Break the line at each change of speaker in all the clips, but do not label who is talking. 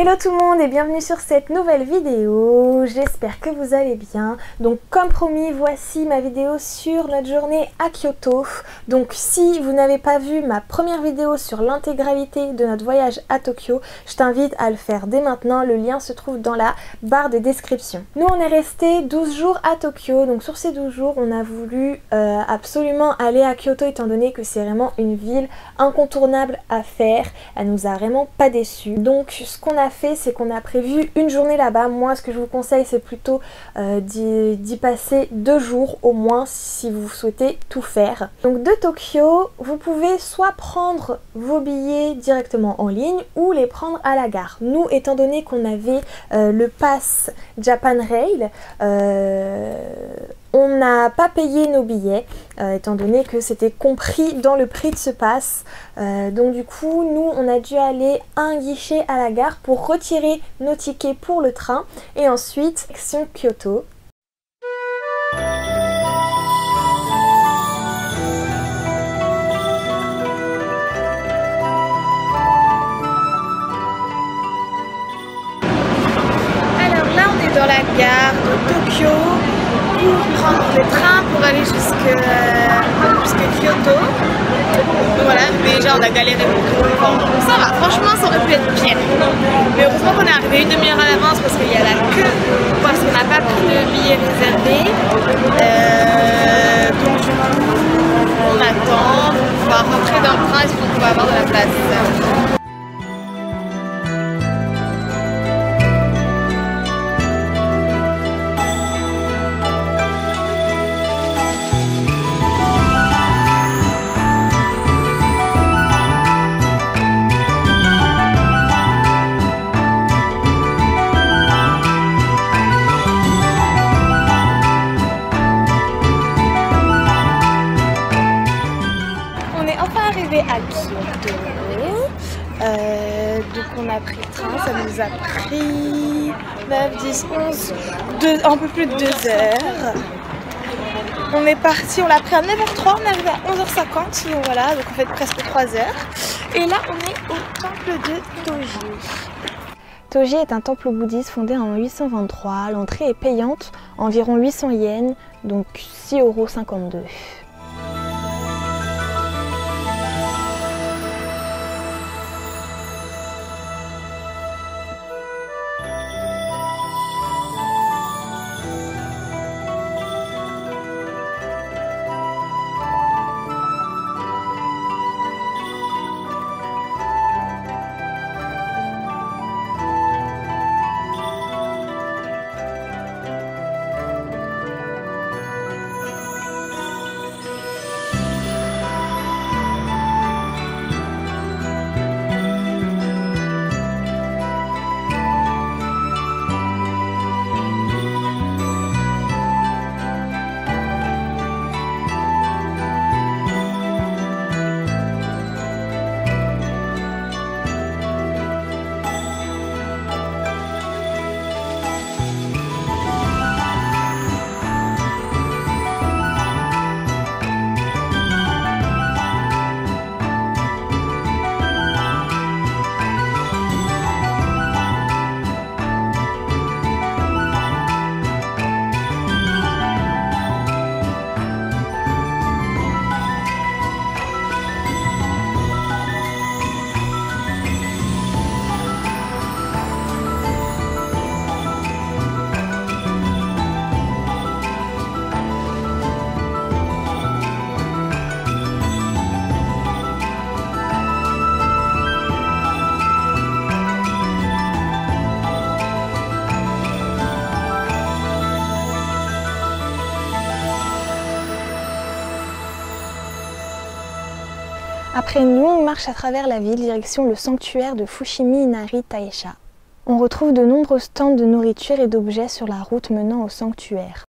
Hello tout le monde et bienvenue sur cette nouvelle vidéo, j'espère que vous allez bien. Donc comme promis, voici ma vidéo sur notre journée à Kyoto. Donc si vous n'avez pas vu ma première vidéo sur l'intégralité de notre voyage à Tokyo, je t'invite à le faire dès maintenant, le lien se trouve dans la barre de description. Nous on est resté 12 jours à Tokyo, donc sur ces 12 jours on a voulu absolument aller à Kyoto étant donné que c'est vraiment une ville incontournable à faire. Elle nous a vraiment pas déçus. Donc ce qu'on a fait, c'est qu'on a prévu une journée là-bas. Moi ce que je vous conseille c'est plutôt d'y passer 2 jours au moins si vous souhaitez tout faire. Donc de Tokyo, vous pouvez soit prendre vos billets directement en ligne ou les prendre à la gare. Nous, étant donné qu'on avait le pass Japan Rail, on n'a pas payé nos billets étant donné que c'était compris dans le prix de ce pass. Donc du coup nous on a dû aller à un guichet à la gare pour retirer nos tickets pour le train et ensuite section Kyoto. Alors là on est dans la gare de Tokyo pour prendre le train pour aller jusqu'à Kyoto. Donc voilà, déjà on a galéré beaucoup. Bon, ça va, franchement ça aurait pu être pire. Mais heureusement qu'on est arrivé une demi-heure à l'avance parce qu'il y a la queue, parce qu'on n'a pas pris de billets réservés. Donc du coup, on attend pour pouvoir rentrer dans le train et pour pouvoir avoir de la place. À Kyoto. Donc on a pris le train, ça nous a pris 9, 10, 11, un peu plus de 2 heures. On est parti, on l'a pris à 9h03, on est arrivé à 11h50, donc voilà, donc on fait presque 3 heures. Et là on est au temple de Toji. Toji est un temple bouddhiste fondé en 823, l'entrée est payante, environ 800 yens, donc 6,52 €. Après une longue marche à travers la ville, direction le sanctuaire de Fushimi Inari Taisha. On retrouve de nombreux stands de nourriture et d'objets sur la route menant au sanctuaire.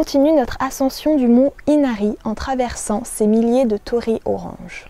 continue notre ascension du mont Inari en traversant ces milliers de torii oranges.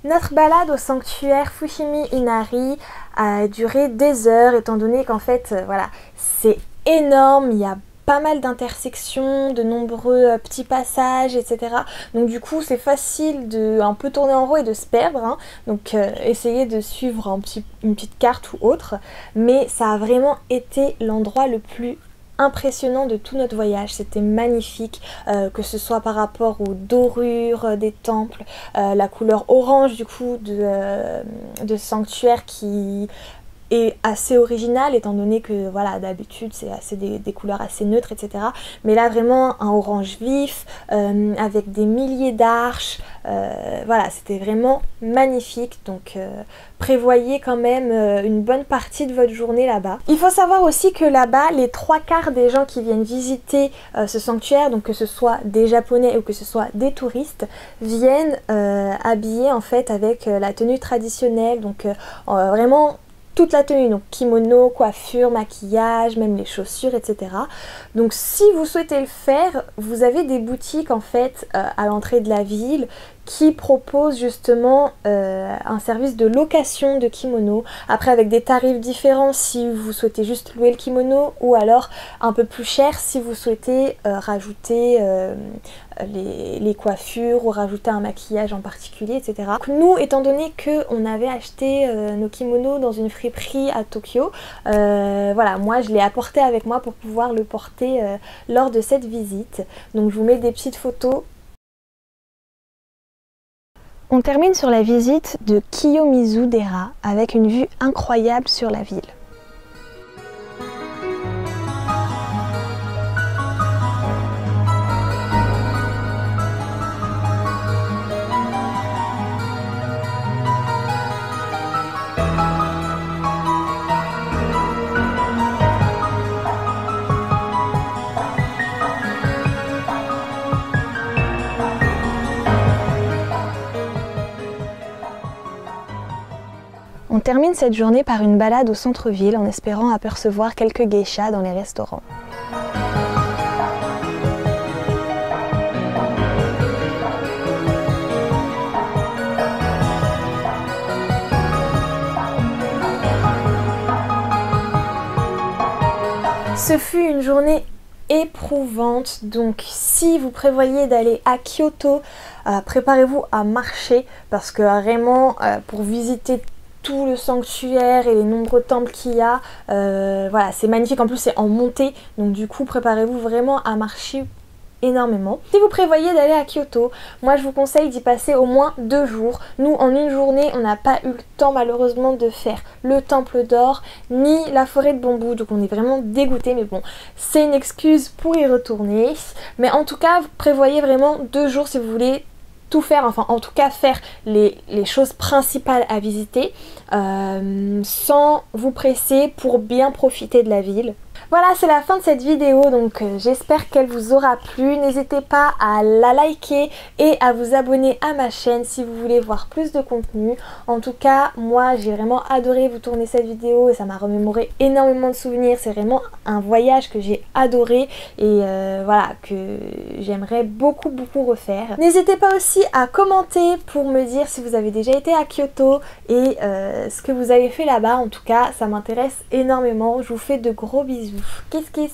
Notre balade au sanctuaire Fushimi Inari a duré des heures étant donné qu'en fait, voilà, c'est énorme, il y a pas mal d'intersections, de nombreux petits passages, etc. Donc du coup, c'est facile de un peu tourner en rond et de se perdre, hein. Donc essayez de suivre une petite carte ou autre. Mais ça a vraiment été l'endroit le plus impressionnant de tout notre voyage. C'était magnifique, que ce soit par rapport aux dorures des temples, la couleur orange du coup de sanctuaire qui est assez original étant donné que voilà, d'habitude c'est assez des couleurs assez neutres, etc. Mais là vraiment un orange vif avec des milliers d'arches, voilà, c'était vraiment magnifique. Donc prévoyez quand même une bonne partie de votre journée là-bas. Il faut savoir aussi que là-bas, les 3/4 des gens qui viennent visiter ce sanctuaire, donc que ce soit des Japonais ou que ce soit des touristes, viennent habillés en fait avec la tenue traditionnelle, donc vraiment toute la tenue, donc kimono, coiffure, maquillage, même les chaussures, etc. Donc si vous souhaitez le faire, vous avez des boutiques en fait à l'entrée de la ville qui proposent justement un service de location de kimono. Après avec des tarifs différents si vous souhaitez juste louer le kimono ou alors un peu plus cher si vous souhaitez rajouter les coiffures ou rajouter un maquillage en particulier, etc. Donc nous, étant donné qu'on avait acheté nos kimonos dans une friperie à Tokyo, voilà, moi je l'ai apporté avec moi pour pouvoir le porter lors de cette visite. Donc je vous mets des petites photos. On termine sur la visite de Kiyomizu-dera avec une vue incroyable sur la ville. On termine cette journée par une balade au centre-ville en espérant apercevoir quelques geishas dans les restaurants. Ce fut une journée éprouvante, donc si vous prévoyez d'aller à Kyoto, préparez-vous à marcher parce que vraiment pour visiter tout le sanctuaire et les nombreux temples qu'il y a, voilà, c'est magnifique. En plus c'est en montée, donc du coup préparez-vous vraiment à marcher énormément. Si vous prévoyez d'aller à Kyoto, moi je vous conseille d'y passer au moins 2 jours. Nous en une journée on n'a pas eu le temps malheureusement de faire le temple d'or ni la forêt de bambou, donc on est vraiment dégoûté, mais bon c'est une excuse pour y retourner. Mais en tout cas vous prévoyez vraiment 2 jours si vous voulez tout faire, enfin en tout cas faire les choses principales à visiter sans vous presser pour bien profiter de la ville. Voilà, c'est la fin de cette vidéo, donc j'espère qu'elle vous aura plu. N'hésitez pas à la liker et à vous abonner à ma chaîne si vous voulez voir plus de contenu. En tout cas, moi j'ai vraiment adoré vous tourner cette vidéo et ça m'a remémoré énormément de souvenirs. C'est vraiment un voyage que j'ai adoré et voilà, que j'aimerais beaucoup refaire. N'hésitez pas aussi à commenter pour me dire si vous avez déjà été à Kyoto et ce que vous avez fait là-bas. En tout cas, ça m'intéresse énormément. Je vous fais de gros bisous. Kiss kiss.